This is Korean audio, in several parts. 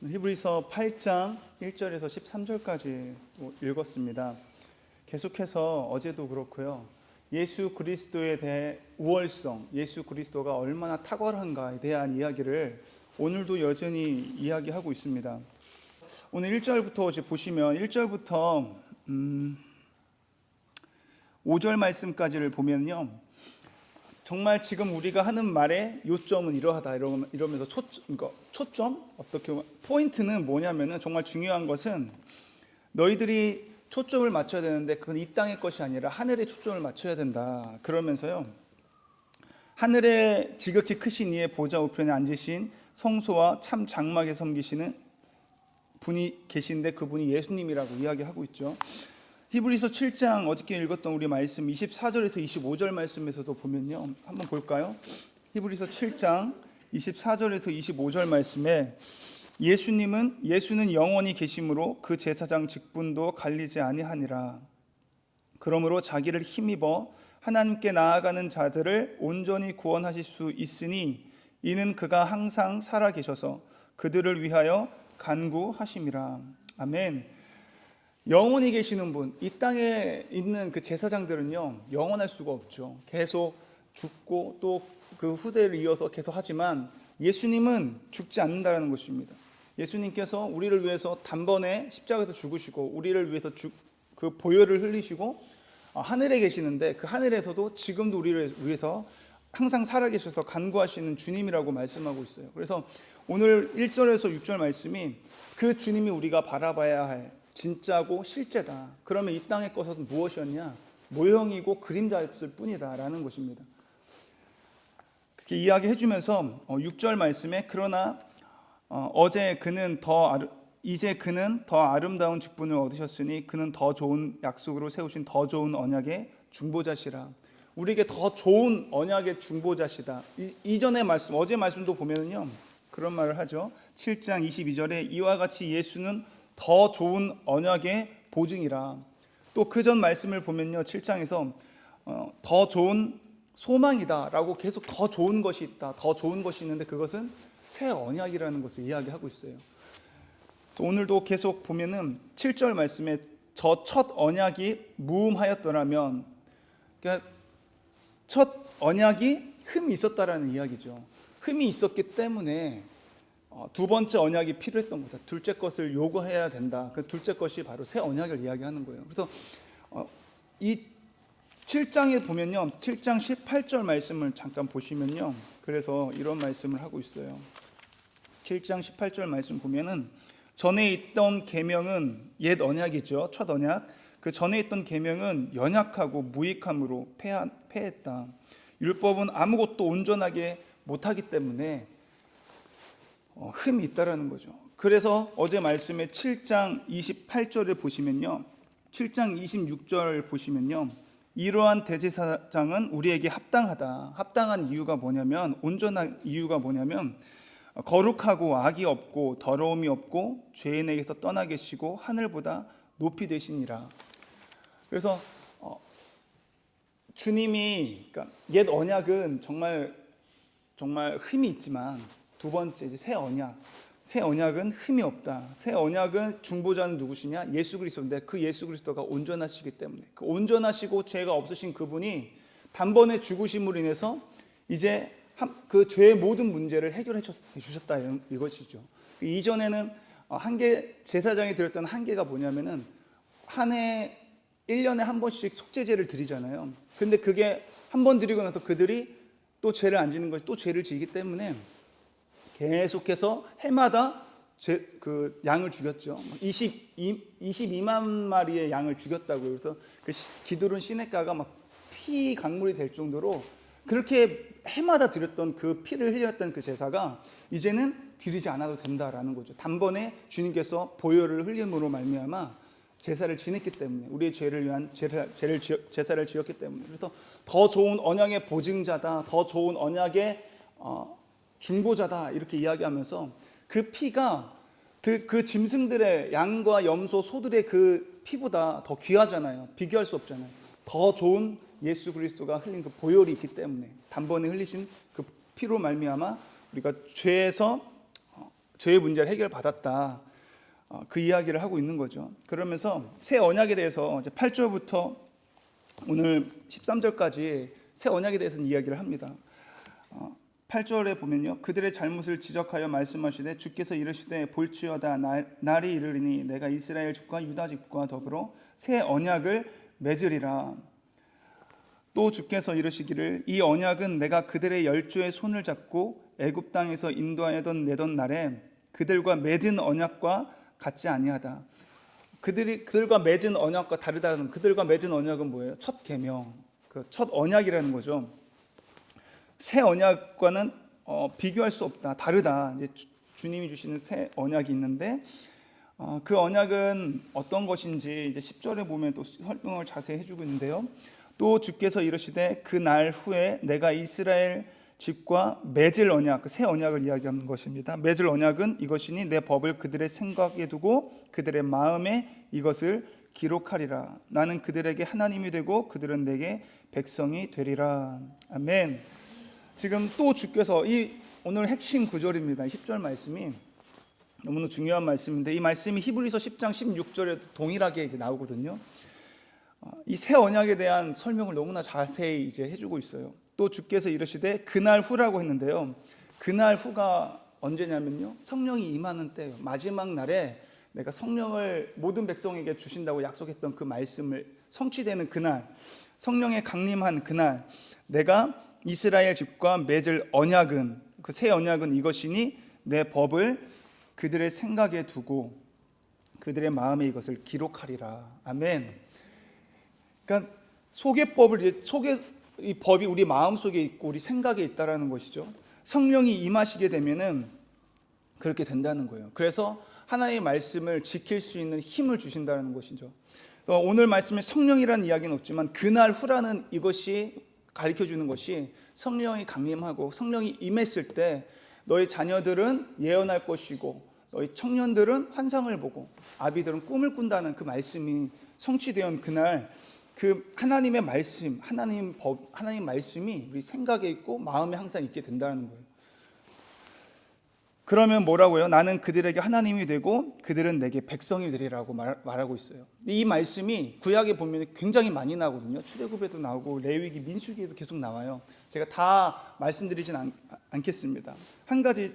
히브리서 8장 1절에서 13절까지 읽었습니다. 계속해서 어제도 그렇고요. 예수 그리스도에 대해 우월성, 예수 그리스도가 얼마나 탁월한가에 대한 이야기를 오늘도 여전히 이야기하고 있습니다. 오늘 1절부터 이제 보시면 1절부터 5절 말씀까지를 보면요. 정말 지금 우리가 하는 말의 요점은 이러하다 이러면서 초점 어떻게 포인트는 뭐냐면은 정말 중요한 것은 너희들이 초점을 맞춰야 되는데 그건 이 땅의 것이 아니라 하늘에 초점을 맞춰야 된다. 그러면서요. 하늘에 지극히 크신 이의 보좌 우편에 앉으신 성소와 참 장막에 섬기시는 분이 계신데 그분이 예수님이라고 이야기하고 있죠. 히브리서 7장 어저께 읽었던 우리 말씀 24절에서 25절 말씀에서도 보면요. 한번 볼까요? 히브리서 7장 24절에서 25절 말씀에 예수는 영원히 계심으로 그 제사장 직분도 갈리지 아니하니라. 그러므로 자기를 힘입어 하나님께 나아가는 자들을 온전히 구원하실 수 있으니 이는 그가 항상 살아 계셔서 그들을 위하여 간구하심이라. 아멘. 영원히 계시는 분, 이 땅에 있는 그 제사장들은요 영원할 수가 없죠. 계속 죽고 또 그 후대를 이어서 계속 하지만 예수님은 죽지 않는다는 것입니다. 예수님께서 우리를 위해서 단번에 십자가에서 죽으시고 우리를 위해서 그 보혈을 흘리시고 하늘에 계시는데 그 하늘에서도 지금도 우리를 위해서 항상 살아계셔서 간구하시는 주님이라고 말씀하고 있어요. 그래서 오늘 1절에서 6절 말씀이 그 주님이 우리가 바라봐야 할 진짜고 실제다. 그러면 이 땅의 것은 무엇이었냐? 모형이고 그림자였을 뿐이다 라는 것입니다. 그렇게 이야기해 주면서 6절 말씀에 그러나 이제 그는 더 아름다운 직분을 얻으셨으니 그는 더 좋은 약속으로 세우신 더 좋은 언약의 중보자시라. 우리에게 더 좋은 언약의 중보자시다. 이전의 말씀, 어제 말씀도 보면은요 그런 말을 하죠. 7장 22절에 이와 같이 예수는 더 좋은 언약의 보증이라. 또 그 전 말씀을 보면요 7장에서 더 좋은 소망이다 라고 계속 더 좋은 것이 있다, 더 좋은 것이 있는데 그것은 새 언약이라는 것을 이야기하고 있어요. 그래서 오늘도 계속 보면은 7절 말씀에 저 첫 언약이 무음하였더라면, 그러니까 첫 언약이 흠이 있었다라는 이야기죠. 흠이 있었기 때문에 두 번째 언약이 필요했던 거다. 둘째 것을 요구해야 된다. 그 둘째 것이 바로 새 언약을 이야기하는 거예요. 그래서 이 7장에 보면요, 7장 18절 말씀을 잠깐 보시면요, 그래서 이런 말씀을 하고 있어요. 7장 18절 말씀 보면은 전에 있던 계명은 옛 언약이죠. 첫 언약. 그 전에 있던 계명은 연약하고 무익함으로 패했다. 율법은 아무것도 온전하게 못하기 때문에 흠이 있다라는 거죠. 그래서 어제 말씀에 7장 28절을 보시면요, 7장 26절 보시면요, 이러한 대제사장은 우리에게 합당하다. 합당한 이유가 뭐냐면, 온전한 이유가 뭐냐면 거룩하고 악이 없고 더러움이 없고 죄인에게서 떠나 계시고 하늘보다 높이 되시니라. 그래서 주님이, 그러니까 옛 언약은 정말 흠이 있지만 두 번째 이제 새 언약은 흠이 없다. 새 언약은 중보자는 누구시냐? 예수 그리스도인데 그 예수 그리스도가 온전하시기 때문에 그 온전하시고 죄가 없으신 그분이 단번에 죽으심으로 인해서 이제 그 죄의 모든 문제를 해결해 주셨다 이것이죠. 이전에는 제사장이 드렸던 한계가 뭐냐면은 한 해 1년에 한 번씩 속죄제를 드리잖아요. 근데 그게 한 번 드리고 나서 그들이 또 죄를 안 지는 것이 또 죄를 지기 때문에 계속해서 해마다 그 양을 죽였죠. 22만 마리의 양을 죽였다고요. 그래서 그 기드론 시내가가 막 피 강물이 될 정도로 그렇게 해마다 드렸던 그 피를 흘렸던 그 제사가 이제는 드리지 않아도 된다라는 거죠. 단번에 주님께서 보혈을 흘림으로 말미암아 제사를 지냈기 때문에, 우리의 죄를 위한 제사를 지었기 때문에, 그래서 더 좋은 언약의 보증자다, 더 좋은 언약의 중보자다 이렇게 이야기하면서 그 피가 그 짐승들의, 양과 염소, 소들의 그 피보다 더 귀하잖아요. 비교할 수 없잖아요. 더 좋은 예수 그리스도가 흘린 그 보혈이 있기 때문에, 단번에 흘리신 그 피로 말미암아 우리가 죄의 문제를 해결받았다. 그 이야기를 하고 있는 거죠. 그러면서 새 언약에 대해서 이제 8절부터 오늘 13절까지 새 언약에 대해서는 이야기를 합니다. 8절에 보면요, 그들의 잘못을 지적하여 말씀하시되 주께서 이르시되 볼지어다 날이 이르리니 내가 이스라엘 집과 유다 집과 더불어 새 언약을 맺으리라. 또 주께서 이르시기를 이 언약은 내가 그들의 열조의 손을 잡고 애굽 땅에서 인도하여던 내던 날에 그들과 맺은 언약과 같지 아니하다. 그들과 맺은 언약과 다르다는, 그들과 맺은 언약은 뭐예요? 첫 계명, 그 첫 언약이라는 거죠. 새 언약과는 비교할 수 없다, 다르다. 이제 주님이 주시는 새 언약이 있는데 그 언약은 어떤 것인지 이제 10절에 보면 또 설명을 자세히 해주고 있는데요. 또 주께서 이르시되 그 날 후에 내가 이스라엘 집과 맺을 언약, 그 새 언약을 이야기하는 것입니다. 맺을 언약은 이것이니 내 법을 그들의 생각에 두고 그들의 마음에 이것을 기록하리라. 나는 그들에게 하나님이 되고 그들은 내게 백성이 되리라. 아멘. 지금 또 주께서 이 오늘 핵심 구절입니다. 10절 말씀이 너무나 중요한 말씀인데 이 말씀이 히브리서 10장 16절에도 동일하게 이제 나오거든요. 이 새 언약에 대한 설명을 너무나 자세히 이제 해주고 있어요. 또 주께서 이르시되 그날 후라고 했는데요. 그날 후가 언제냐면요, 성령이 임하는 때예요. 마지막 날에 내가 성령을 모든 백성에게 주신다고 약속했던 그 말씀을 성취되는 그날, 성령의 강림한 그날, 내가 이스라엘 집과 맺을 언약은, 그 새 언약은 이것이니 내 법을 그들의 생각에 두고 그들의 마음에 이것을 기록하리라. 아멘. 그러니까 소개법을 이제 이 법이 우리 마음 속에 있고 우리 생각에 있다라는 것이죠. 성령이 임하시게 되면은 그렇게 된다는 거예요. 그래서 하나님의 말씀을 지킬 수 있는 힘을 주신다는 것이죠. 오늘 말씀에 성령이라는 이야기는 없지만 그날 후라는 이것이 가르쳐 주는 것이 성령이 강림하고 성령이 임했을 때 너희 자녀들은 예언할 것이고 너희 청년들은 환상을 보고 아비들은 꿈을 꾼다는 그 말씀이 성취되온 그날, 그 하나님의 말씀, 하나님 법, 하나님 말씀이 우리 생각에 있고 마음에 항상 있게 된다는 거예요. 그러면 뭐라고요? 나는 그들에게 하나님이 되고 그들은 내게 백성이 되리라고 말하고 있어요. 이 말씀이 구약에 보면 굉장히 많이 나오거든요. 출애굽에도 나오고 레위기, 민수기에도 계속 나와요. 제가 다 말씀드리진 않겠습니다. 한 가지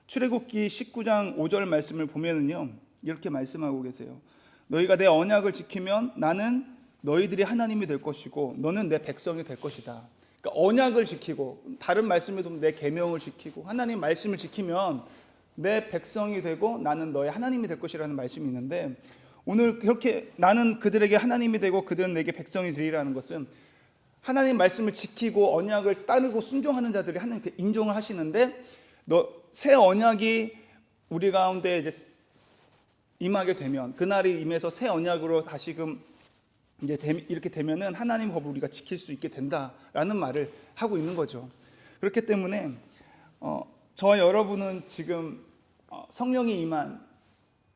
출애굽기 19장 5절 말씀을 보면은요, 이렇게 말씀하고 계세요. 너희가 내 언약을 지키면 나는 너희들이 하나님이 될 것이고 너는 내 백성이 될 것이다. 그러니까 언약을 지키고, 다른 말씀에도 내 계명을 지키고 하나님 말씀을 지키면 내 백성이 되고 나는 너의 하나님이 될 것이라는 말씀이 있는데, 오늘 그렇게 나는 그들에게 하나님이 되고 그들은 내게 백성이 되리라는 것은 하나님 말씀을 지키고 언약을 따르고 순종하는 자들이 하나님께 인정을 하시는데, 새 언약이 우리 가운데 이제 임하게 되면, 그날이 임해서 새 언약으로 다시금 이제 이렇게 되면은 하나님 법을 우리가 지킬 수 있게 된다라는 말을 하고 있는 거죠. 그렇기 때문에 저와 여러분은 지금 성령이 임한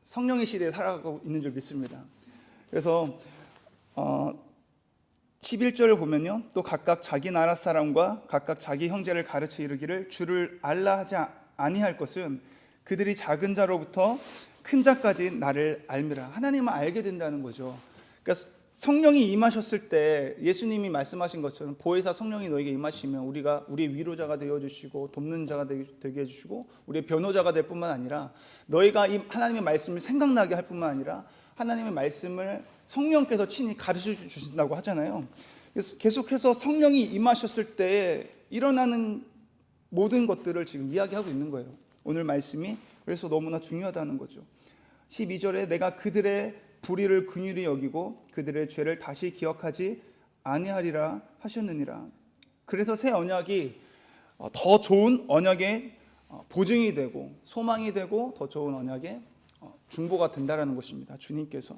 성령의 시대에 살아가고 있는 줄 믿습니다. 그래서 11절을 보면요, 또 각각 자기 나라 사람과 각각 자기 형제를 가르쳐 이르기를 주를 알라 하지 아니할 것은 그들이 작은 자로부터 큰 자까지 나를 알미라. 하나님을 알게 된다는 거죠. 그러니까 성령이 임하셨을 때 예수님이 말씀하신 것처럼 보혜사 성령이 너에게 임하시면 우리가 우리의 위로자가 되어주시고 돕는 자가 되게 해주시고 우리의 변호자가 될 뿐만 아니라 너희가 이 하나님의 말씀을 생각나게 할 뿐만 아니라 하나님의 말씀을 성령께서 친히 가르쳐 주신다고 하잖아요. 그래서 계속해서 성령이 임하셨을 때 일어나는 모든 것들을 지금 이야기하고 있는 거예요. 오늘 말씀이 그래서 너무나 중요하다는 거죠. 12절에 내가 그들의 불의를 긍휼히 여기고 그들의 죄를 다시 기억하지 아니하리라 하셨느니라. 그래서 새 언약이 더 좋은 언약의 보증이 되고 소망이 되고 더 좋은 언약의 중보가 된다라는 것입니다. 주님께서.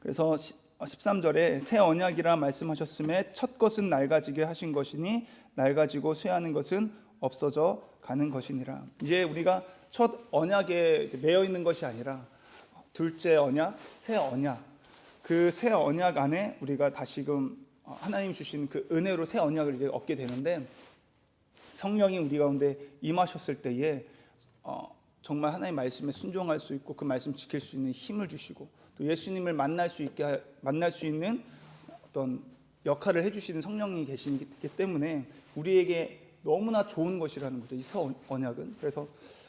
그래서 13절에 새 언약이라 말씀하셨음에 첫 것은 낡아지게 하신 것이니 낡아지고 쇠하는 것은 없어져 가는 것이니라. 이제 우리가 첫 언약에 매여 있는 것이 아니라 둘째 언약, 새 언약, 그 새 언약 안에 우리가 다시금 하나님 주신 그 은혜로 새 언약을 이제 얻게 되는데, 성령이 우리 가운데 임하셨을 때에 정말 하나님의 말씀에 순종할 수 있고 그 말씀 지킬 수 있는 힘을 주시고 또 예수님을 만날 수 있는 어떤 역할을 해주시는 성령이 계시기 때문에 우리에게 너무나 좋은 것이라는 거죠. 이 새 언약은. 그래서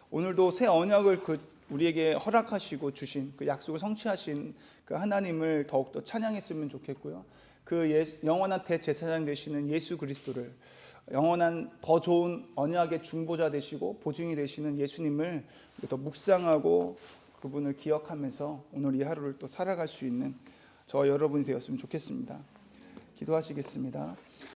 오늘도 새 언약을 우리에게 허락하시고 주신 그 약속을 성취하신 그 하나님을 더욱더 찬양했으면 좋겠고요. 그 영원한 대제사장 되시는 예수 그리스도를, 영원한 더 좋은 언약의 중보자 되시고 보증이 되시는 예수님을 더 묵상하고 그분을 기억하면서 오늘 이 하루를 또 살아갈 수 있는 저와 여러분이 되었으면 좋겠습니다. 기도하시겠습니다.